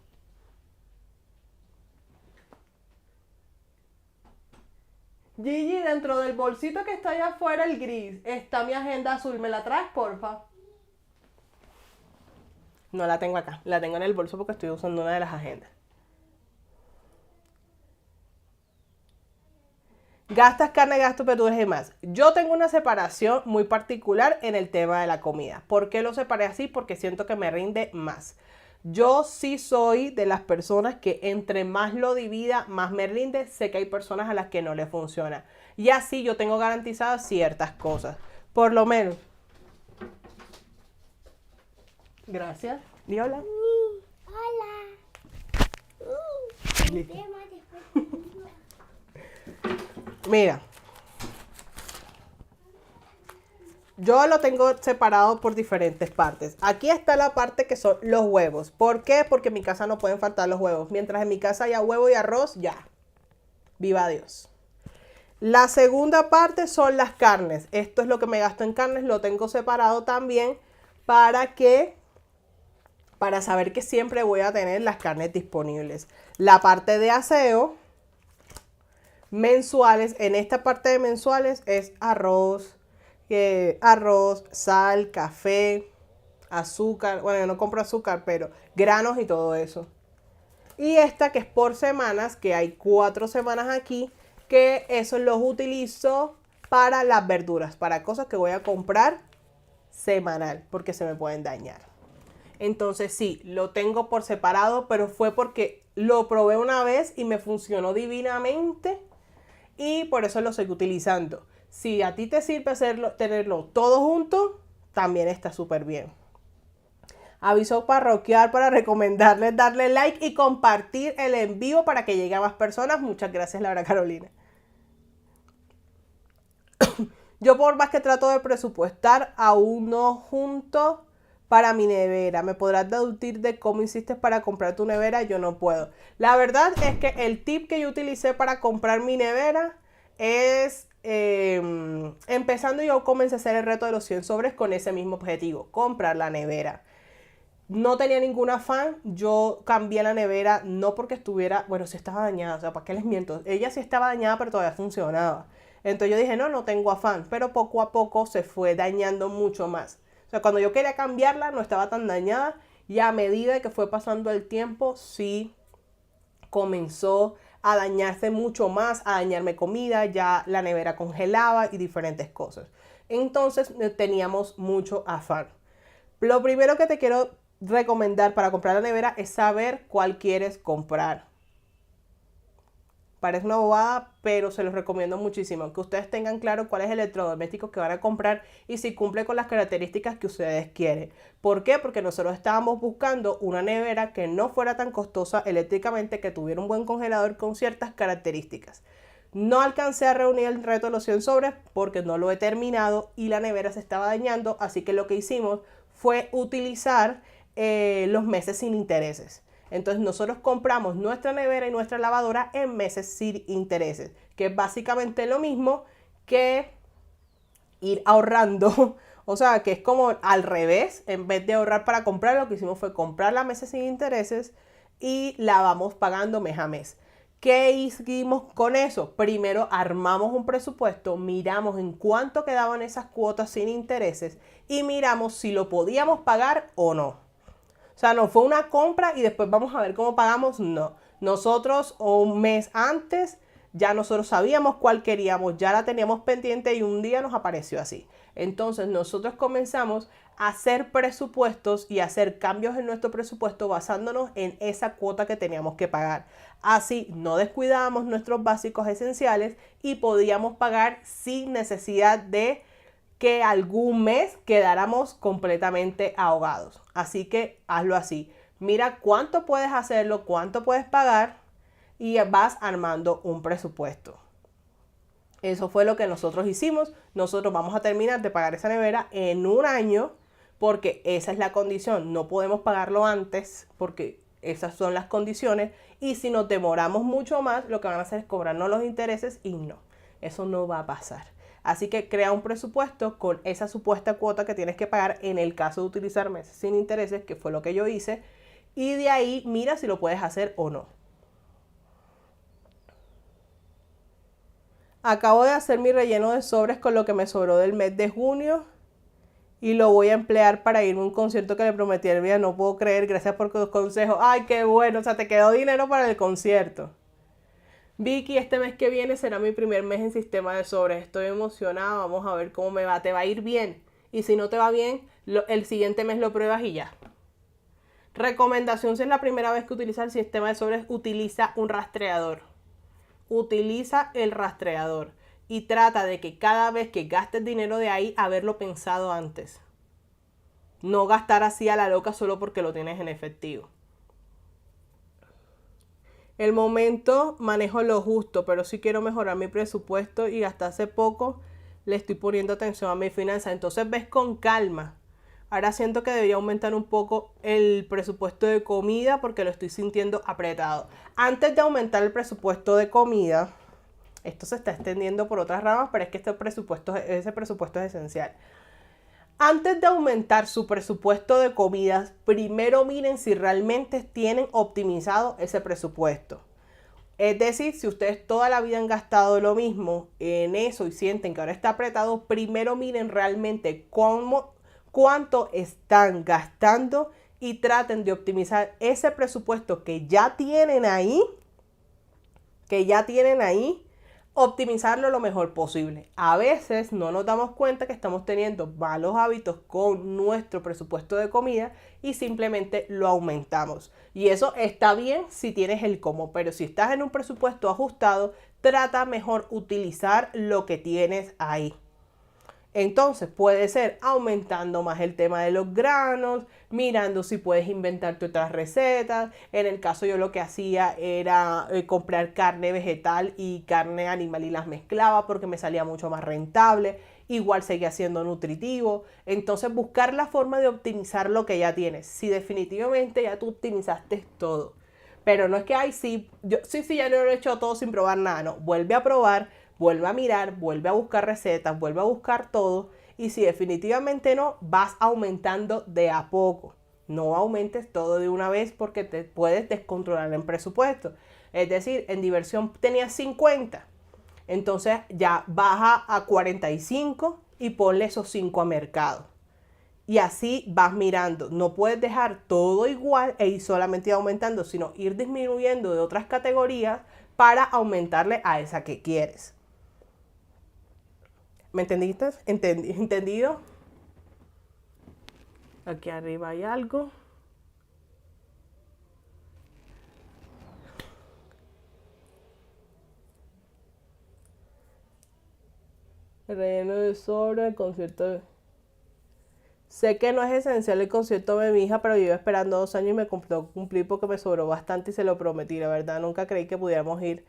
Gigi, dentro del bolsito que está allá afuera, el gris, está mi agenda azul. ¿Me la traes, porfa? No la tengo acá. La tengo en el bolso porque estoy usando una de las agendas. Gastas carne, gastos, verduras y más. Yo tengo una separación muy particular en el tema de la comida. ¿Por qué lo separé así? Porque siento que me rinde más. Yo sí soy de las personas que entre más lo divida, más me rinde. Sé que hay personas a las que no le funciona. Y así yo tengo garantizadas ciertas cosas. Por lo menos. Gracias. Di hola. Hola. Listo. Mira, yo lo tengo separado por diferentes partes. Aquí está la parte que son los huevos. ¿Por qué? Porque en mi casa no pueden faltar los huevos. Mientras en mi casa haya huevo y arroz, ya. Viva Dios. La segunda parte son las carnes. Esto es lo que me gasto en carnes. Lo tengo separado también para saber que siempre voy a tener las carnes disponibles. La parte de aseo mensuales, en esta parte de mensuales es arroz, sal, café, azúcar, bueno, yo no compro azúcar, pero granos y todo eso. Y esta que es por semanas, que hay 4 semanas aquí, que eso los utilizo para las verduras, para cosas que voy a comprar semanal, porque se me pueden dañar. Entonces sí, lo tengo por separado, pero fue porque lo probé una vez y me funcionó divinamente. Y por eso lo sigo utilizando. Si a ti te sirve tenerlo todo junto, también está súper bien. Aviso parroquial para recomendarles darle like y compartir el en vivo para que llegue a más personas. Muchas gracias, Laura Carolina. Yo por más que trato de presupuestar, aún no junto para mi nevera. ¿Me podrás deducir de cómo hiciste para comprar tu nevera? Yo no puedo. La verdad es que el tip que yo utilicé para comprar mi nevera es... empezando yo comencé a hacer el reto de los 100 sobres con ese mismo objetivo, comprar la nevera. No tenía ningún afán, yo cambié la nevera no porque estuviera, bueno, sí estaba dañada, o sea, ¿para qué les miento? Ella sí estaba dañada, pero todavía funcionaba. Entonces yo dije, no tengo afán, pero poco a poco se fue dañando mucho más. O sea, cuando yo quería cambiarla no estaba tan dañada y a medida que fue pasando el tiempo sí comenzó a dañarse mucho más, a dañarme comida, ya la nevera congelaba y diferentes cosas. Entonces teníamos mucho afán. Lo primero que te quiero recomendar para comprar la nevera es saber cuál quieres comprar. Parece una bobada, pero se los recomiendo muchísimo. Que ustedes tengan claro cuál es el electrodoméstico que van a comprar y si cumple con las características que ustedes quieren. ¿Por qué? Porque nosotros estábamos buscando una nevera que no fuera tan costosa eléctricamente, que tuviera un buen congelador con ciertas características. No alcancé a reunir el reto de los 100 sobres porque no lo he terminado y la nevera se estaba dañando. Así que lo que hicimos fue utilizar los meses sin intereses. Entonces nosotros compramos nuestra nevera y nuestra lavadora en meses sin intereses, que es básicamente lo mismo que ir ahorrando. O sea, que es como al revés. En vez de ahorrar para comprar, lo que hicimos fue comprarla a meses sin intereses y la vamos pagando mes a mes. ¿Qué hicimos con eso? Primero armamos un presupuesto, miramos en cuánto quedaban esas cuotas sin intereses y miramos si lo podíamos pagar o no. O sea, no fue una compra y después vamos a ver cómo pagamos, no. Nosotros un mes antes ya nosotros sabíamos cuál queríamos, ya la teníamos pendiente y un día nos apareció así. Entonces nosotros comenzamos hacer presupuestos y hacer cambios en nuestro presupuesto basándonos en esa cuota que teníamos que pagar. Así no descuidábamos nuestros básicos esenciales y podíamos pagar sin necesidad de que algún mes quedáramos completamente ahogados. Así que hazlo así. Mira cuánto puedes hacerlo, cuánto puedes pagar y vas armando un presupuesto. Eso fue lo que nosotros hicimos. Nosotros vamos a terminar de pagar esa nevera en un año porque esa es la condición. No podemos pagarlo antes porque esas son las condiciones. Y si nos demoramos mucho más, lo que van a hacer es cobrarnos los intereses y no. Eso no va a pasar. Así que crea un presupuesto con esa supuesta cuota que tienes que pagar en el caso de utilizar meses sin intereses, que fue lo que yo hice. Y de ahí mira si lo puedes hacer o no. Acabo de hacer mi relleno de sobres con lo que me sobró del mes de junio y lo voy a emplear para irme a un concierto que le prometí a Elvia. No puedo creer, gracias por tus consejos. Ay, qué bueno, o sea, te quedó dinero para el concierto. Vicky, este mes que viene será mi primer mes en sistema de sobres. Estoy emocionada, vamos a ver cómo me va. Te va a ir bien. Y si no te va bien, el siguiente mes lo pruebas y ya. Recomendación: si es la primera vez que utilizas el sistema de sobres, utiliza un rastreador. Utiliza el rastreador y trata de que cada vez que gastes dinero de ahí, haberlo pensado antes. No gastar así a la loca solo porque lo tienes en efectivo. El momento manejo lo justo, pero sí quiero mejorar mi presupuesto y hasta hace poco le estoy poniendo atención a mi finanzas. Entonces ves con calma. Ahora siento que debería aumentar un poco el presupuesto de comida porque lo estoy sintiendo apretado. Antes de aumentar el presupuesto de comida, esto se está extendiendo por otras ramas, pero es que ese presupuesto es esencial. Antes de aumentar su presupuesto de comidas, primero miren si realmente tienen optimizado ese presupuesto. Es decir, si ustedes toda la vida han gastado lo mismo en eso y sienten que ahora está apretado, primero miren realmente cuánto están gastando y traten de optimizar ese presupuesto que ya tienen ahí, optimizarlo lo mejor posible. A veces no nos damos cuenta que estamos teniendo malos hábitos con nuestro presupuesto de comida y simplemente lo aumentamos. Y eso está bien si tienes el cómo, pero si estás en un presupuesto ajustado, trata mejor utilizar lo que tienes ahí. Entonces puede ser aumentando más el tema de los granos, mirando si puedes inventarte otras recetas. En el caso yo lo que hacía era comprar carne vegetal y carne animal y las mezclaba porque me salía mucho más rentable. Igual seguía siendo nutritivo. Entonces buscar la forma de optimizar lo que ya tienes. Si definitivamente ya tú optimizaste todo. Pero no es que, ay, sí, ya no lo he hecho todo sin probar nada. No, vuelve a probar. Vuelve a mirar, vuelve a buscar recetas, vuelve a buscar todo. Y si definitivamente no, vas aumentando de a poco. No aumentes todo de una vez porque te puedes descontrolar en presupuesto. Es decir, en diversión tenías 50. Entonces ya baja a 45 y ponle esos 5 a mercado. Y así vas mirando. No puedes dejar todo igual e ir solamente aumentando, sino ir disminuyendo de otras categorías para aumentarle a esa que quieres. ¿Me entendiste? ¿Entendido? Aquí arriba hay algo. El relleno de sobre, el concierto. Sé que no es esencial el concierto de mi hija, pero yo iba esperando 2 años y me cumplí porque me sobró bastante y se lo prometí. La verdad, nunca creí que pudiéramos ir.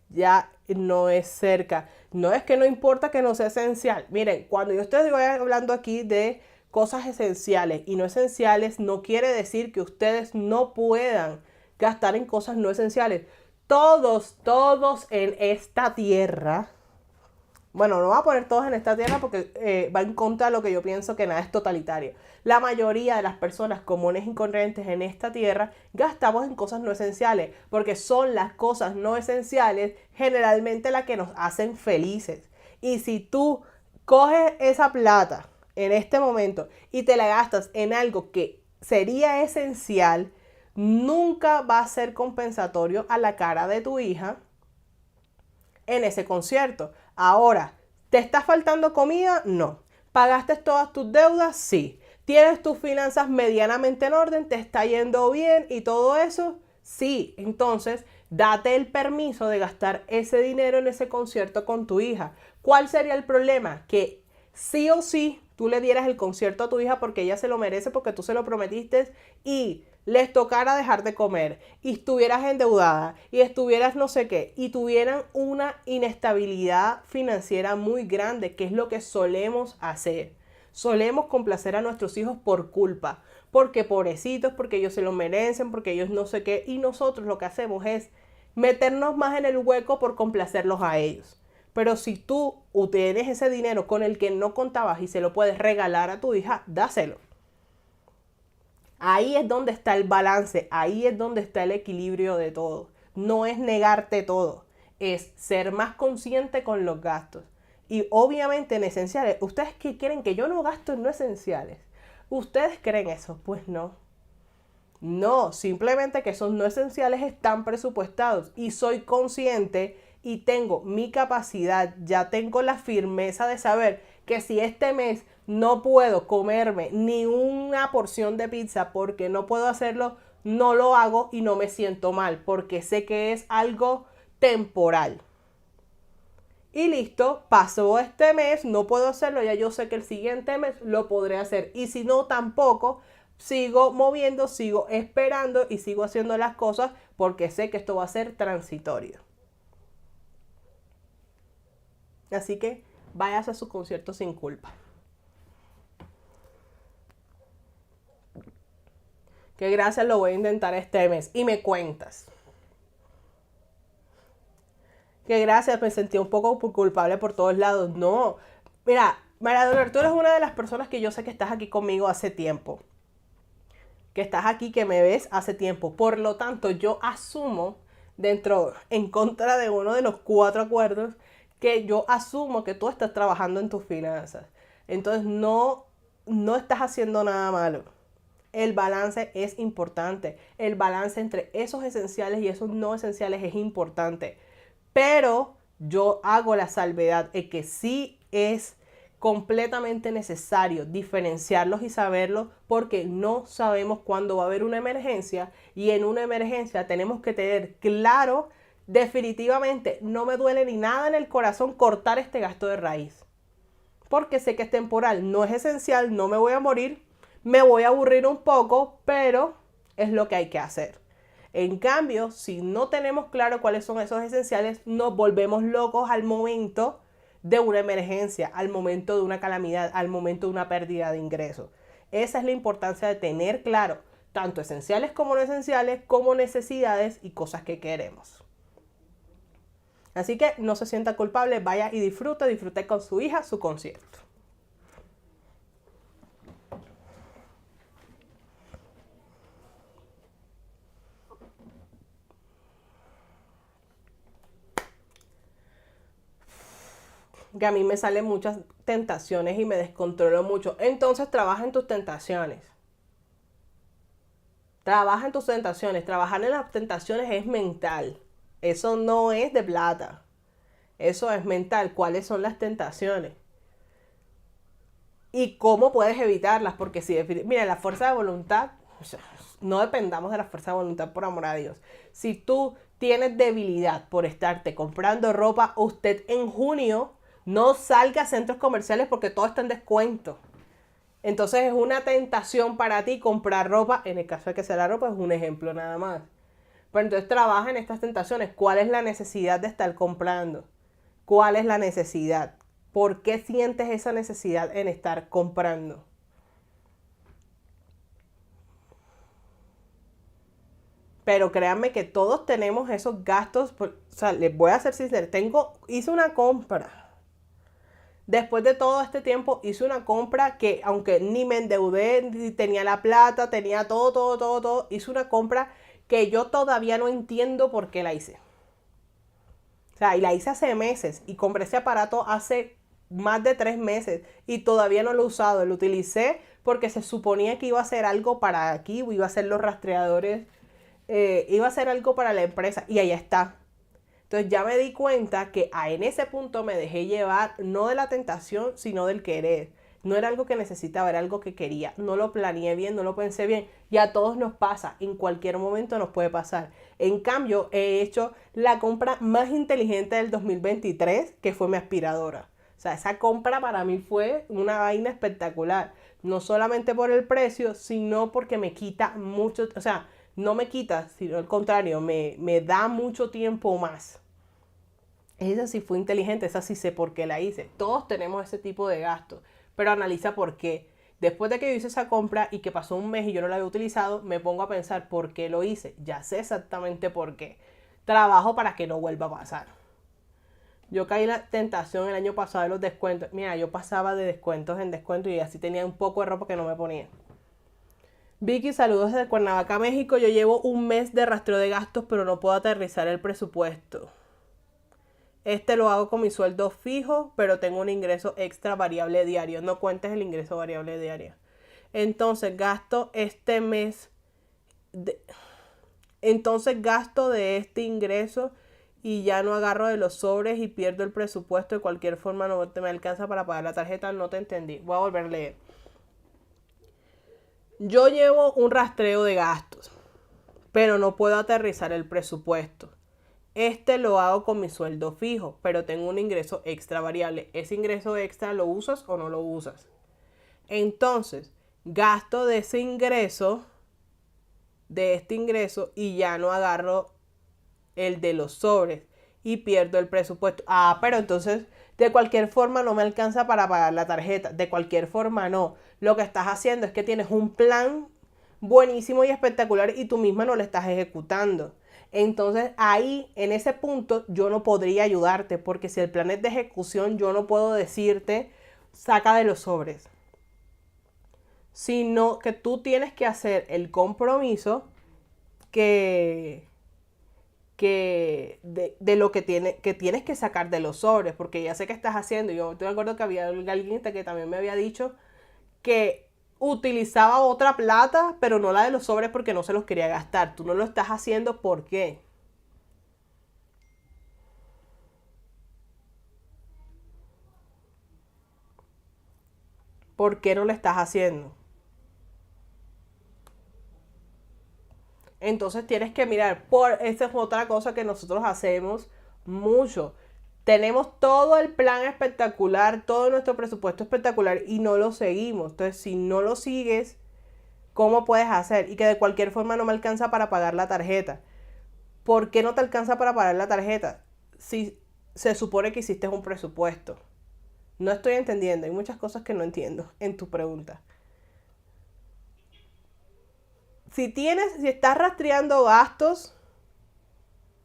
Ya no es cerca. No es que no importa que no sea esencial. Miren, cuando yo estoy hablando aquí de cosas esenciales y no esenciales, no quiere decir que ustedes no puedan gastar en cosas no esenciales. Todos en esta tierra, bueno, no voy a poner todos en esta tierra porque va en contra de lo que yo pienso, que nada es totalitario. La mayoría de las personas comunes y corrientes en esta tierra gastamos en cosas no esenciales, porque son las cosas no esenciales generalmente las que nos hacen felices. Y si tú coges esa plata en este momento y te la gastas en algo que sería esencial, nunca va a ser compensatorio a la cara de tu hija en ese concierto. Ahora, ¿te está faltando comida? No. ¿Pagaste todas tus deudas? Sí. ¿Tienes tus finanzas medianamente en orden? ¿Te está yendo bien y todo eso? Sí, entonces date el permiso de gastar ese dinero en ese concierto con tu hija. ¿Cuál sería el problema? Que sí o sí tú le dieras el concierto a tu hija porque ella se lo merece, porque tú se lo prometiste y les tocara dejar de comer y estuvieras endeudada y estuvieras no sé qué y tuvieran una inestabilidad financiera muy grande, que es lo que solemos hacer. Solemos complacer a nuestros hijos por culpa, porque pobrecitos, porque ellos se lo merecen, porque ellos no sé qué, y nosotros lo que hacemos es meternos más en el hueco por complacerlos a ellos. Pero si tú tienes ese dinero con el que no contabas y se lo puedes regalar a tu hija, dáselo. Ahí es donde está el balance, ahí es donde está el equilibrio de todo. No es negarte todo, es ser más consciente con los gastos. Y obviamente en esenciales, ¿ustedes qué quieren? Que yo no gasto en no esenciales. ¿Ustedes creen eso? Pues no. No, simplemente que esos no esenciales están presupuestados y soy consciente y tengo mi capacidad, ya tengo la firmeza de saber que si este mes no puedo comerme ni una porción de pizza porque no puedo hacerlo, no lo hago y no me siento mal porque sé que es algo temporal. Y listo, pasó este mes, no puedo hacerlo, ya yo sé que el siguiente mes lo podré hacer. Y si no, tampoco, sigo moviendo, sigo esperando y sigo haciendo las cosas porque sé que esto va a ser transitorio. Así que vayas a su concierto sin culpa. Que gracias, lo voy a intentar este mes. Y me cuentas. Que gracias, me sentí un poco culpable por todos lados. No, mira, María Dolor, tú eres una de las personas que yo sé que estás aquí conmigo hace tiempo. Que estás aquí, que me ves hace tiempo. Por lo tanto, yo asumo en contra de uno de los 4 acuerdos, que yo asumo que tú estás trabajando en tus finanzas. Entonces, no estás haciendo nada malo. El balance es importante. El balance entre esos esenciales y esos no esenciales es importante. Pero yo hago la salvedad de que sí es completamente necesario diferenciarlos y saberlos porque no sabemos cuándo va a haber una emergencia y en una emergencia tenemos que tener claro, definitivamente no me duele ni nada en el corazón cortar este gasto de raíz porque sé que es temporal, no es esencial, no me voy a morir, me voy a aburrir un poco, pero es lo que hay que hacer. En cambio, si no tenemos claro cuáles son esos esenciales, nos volvemos locos al momento de una emergencia, al momento de una calamidad, al momento de una pérdida de ingresos. Esa es la importancia de tener claro tanto esenciales como no esenciales, como necesidades y cosas que queremos. Así que no se sienta culpable, vaya y disfrute con su hija su concierto. Que a mí me salen muchas tentaciones y me descontrolo mucho. Entonces trabaja en tus tentaciones. Trabaja en tus tentaciones. Trabajar en las tentaciones es mental. Eso no es de plata. Eso es mental. ¿Cuáles son las tentaciones? Y cómo puedes evitarlas. Porque si, mira, la fuerza de voluntad, no dependamos de la fuerza de voluntad, por amor a Dios. Si tú tienes debilidad por estarte comprando ropa, usted en junio no salga a centros comerciales porque todo está en descuento. Entonces es una tentación para ti comprar ropa. En el caso de que sea la ropa, es un ejemplo nada más. Pero entonces trabaja en estas tentaciones. ¿Cuál es la necesidad de estar comprando? ¿Cuál es la necesidad? ¿Por qué sientes esa necesidad en estar comprando? Pero créanme que todos tenemos esos gastos. O sea, les voy a ser sincero. Hice una compra. Después de todo este tiempo hice una compra que, aunque ni me endeudé, ni tenía la plata, tenía todo, hice una compra que yo todavía no entiendo por qué la hice. O sea, y la hice hace meses y compré ese aparato hace más de 3 meses y todavía no lo he usado. Lo utilicé porque se suponía que iba a hacer algo para aquí, iba a hacer los rastreadores, iba a hacer algo para la empresa y allá está. Entonces ya me di cuenta que en ese punto me dejé llevar no de la tentación, sino del querer. No era algo que necesitaba, era algo que quería. No lo planeé bien, no lo pensé bien. Y a todos nos pasa, en cualquier momento nos puede pasar. En cambio, he hecho la compra más inteligente del 2023, que fue mi aspiradora. O sea, esa compra para mí fue una vaina espectacular. No solamente por el precio, sino porque me quita mucho, o sea, no me quita, sino al contrario, me da mucho tiempo más. Esa sí fue inteligente, esa sí sé por qué la hice. Todos tenemos ese tipo de gastos, pero analiza por qué. Después de que yo hice esa compra y que pasó un mes y yo no la había utilizado, me pongo a pensar por qué lo hice. Ya sé exactamente por qué. Trabajo para que no vuelva a pasar. Yo caí en la tentación el año pasado de los descuentos. Mira, yo pasaba de descuentos en descuentos y así tenía un poco de ropa que no me ponía. Vicky, saludos desde Cuernavaca, México. Yo llevo un mes de rastreo de gastos, pero no puedo aterrizar el presupuesto. Lo hago con mi sueldo fijo, pero tengo un ingreso extra variable diario. No cuentes el ingreso variable diario. Entonces gasto este mes. Entonces gasto de este ingreso y ya no agarro de los sobres y pierdo el presupuesto. De cualquier forma no me alcanza para pagar la tarjeta. No te entendí. Voy a volver a leer. Yo llevo un rastreo de gastos, pero no puedo aterrizar el presupuesto. Lo hago con mi sueldo fijo, pero tengo un ingreso extra variable. ¿Ese ingreso extra lo usas o no lo usas? Entonces, gasto de ese ingreso, de este ingreso, y ya no agarro el de los sobres y pierdo el presupuesto. Ah, pero entonces de cualquier forma no me alcanza para pagar la tarjeta. De cualquier forma no. Lo que estás haciendo es que tienes un plan buenísimo y espectacular y tú misma no lo estás ejecutando. Entonces ahí, en ese punto, yo no podría ayudarte porque si el plan es de ejecución, yo no puedo decirte, saca de los sobres. Sino que tú tienes que hacer el compromiso de lo que tienes que sacar de los sobres, porque ya sé que estás haciendo. Yo te acuerdo que había alguien que también me había dicho que utilizaba otra plata, pero no la de los sobres porque no se los quería gastar. Tú no lo estás haciendo, ¿por qué? ¿Por qué no lo estás haciendo? Entonces tienes que mirar, esa es otra cosa que nosotros hacemos mucho. Tenemos todo el plan espectacular, todo nuestro presupuesto espectacular y no lo seguimos. Entonces, si no lo sigues, ¿cómo puedes hacer? Y que de cualquier forma no me alcanza para pagar la tarjeta. ¿Por qué no te alcanza para pagar la tarjeta? Si se supone que hiciste un presupuesto. No estoy entendiendo, hay muchas cosas que no entiendo en tu pregunta. Si estás rastreando gastos,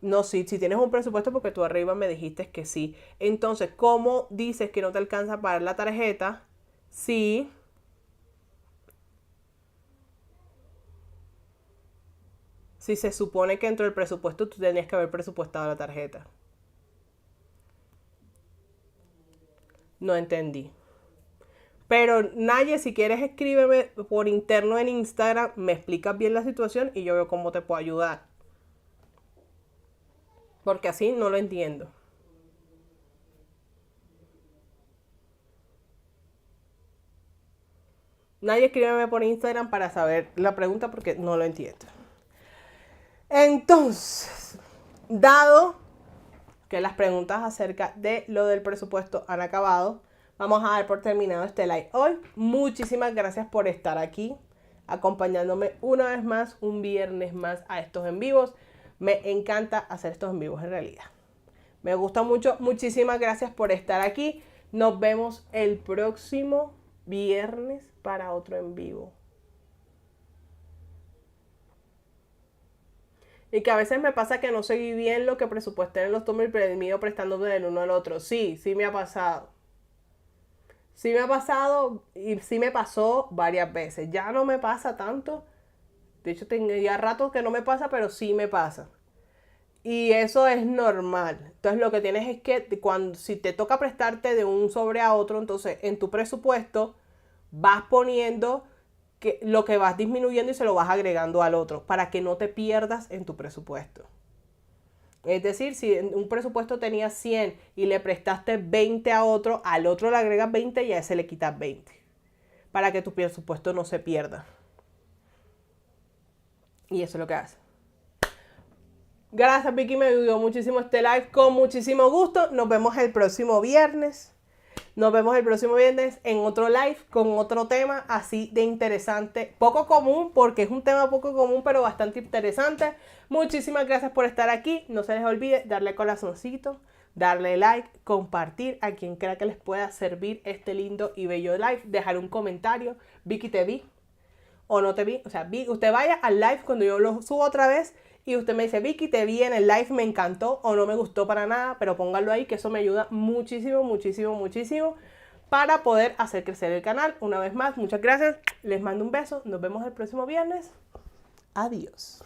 no, sí, si tienes un presupuesto porque tú arriba me dijiste que sí. Entonces, ¿cómo dices que no te alcanza para la tarjeta? Sí. Si se supone que dentro del presupuesto tú tenías que haber presupuestado la tarjeta. No entendí. Pero Naye, si quieres escríbeme por interno en Instagram, me explicas bien la situación y yo veo cómo te puedo ayudar. Porque así no lo entiendo. Nadie escríbeme por Instagram para saber la pregunta porque no lo entiendo. Entonces, dado que las preguntas acerca de lo del presupuesto han acabado, vamos a dar por terminado este live hoy. Muchísimas gracias por estar aquí, acompañándome una vez más, un viernes más a estos en vivos. Me encanta hacer estos en vivos en realidad. Me gusta mucho. Muchísimas gracias por estar aquí. Nos vemos el próximo viernes para otro en vivo. Y que a veces me pasa que no seguí bien lo que presupuesté en los tomos y me ido prestándome del uno al otro. Sí, sí me ha pasado. Sí me ha pasado y sí me pasó varias veces. Ya no me pasa tanto. De hecho, tengo ya ratos que no me pasa, pero sí me pasa. Y eso es normal. Entonces lo que tienes es que si te toca prestarte de un sobre a otro, entonces en tu presupuesto vas poniendo lo que vas disminuyendo y se lo vas agregando al otro para que no te pierdas en tu presupuesto. Es decir, si en un presupuesto tenías 100 y le prestaste 20 a otro, al otro le agregas 20 y a ese le quitas 20. para que tu presupuesto no se pierda. Y eso es lo que hace. Gracias, Vicky, me ayudó muchísimo este live, con muchísimo gusto. Nos vemos el próximo viernes. Nos vemos el próximo viernes en otro live con otro tema así de interesante, poco común, porque es un tema poco común, pero bastante interesante. Muchísimas gracias por estar aquí. No se les olvide darle corazoncito, darle like, compartir a quien crea que les pueda servir este lindo y bello live, dejar un comentario. Vicky, te vi o no te vi. O sea, usted vaya al live cuando yo lo subo otra vez y usted me dice, Vicky, te vi en el live, me encantó o no me gustó para nada, pero pónganlo ahí, que eso me ayuda muchísimo, muchísimo, muchísimo para poder hacer crecer el canal. Una vez más, muchas gracias, les mando un beso, nos vemos el próximo viernes. Adiós.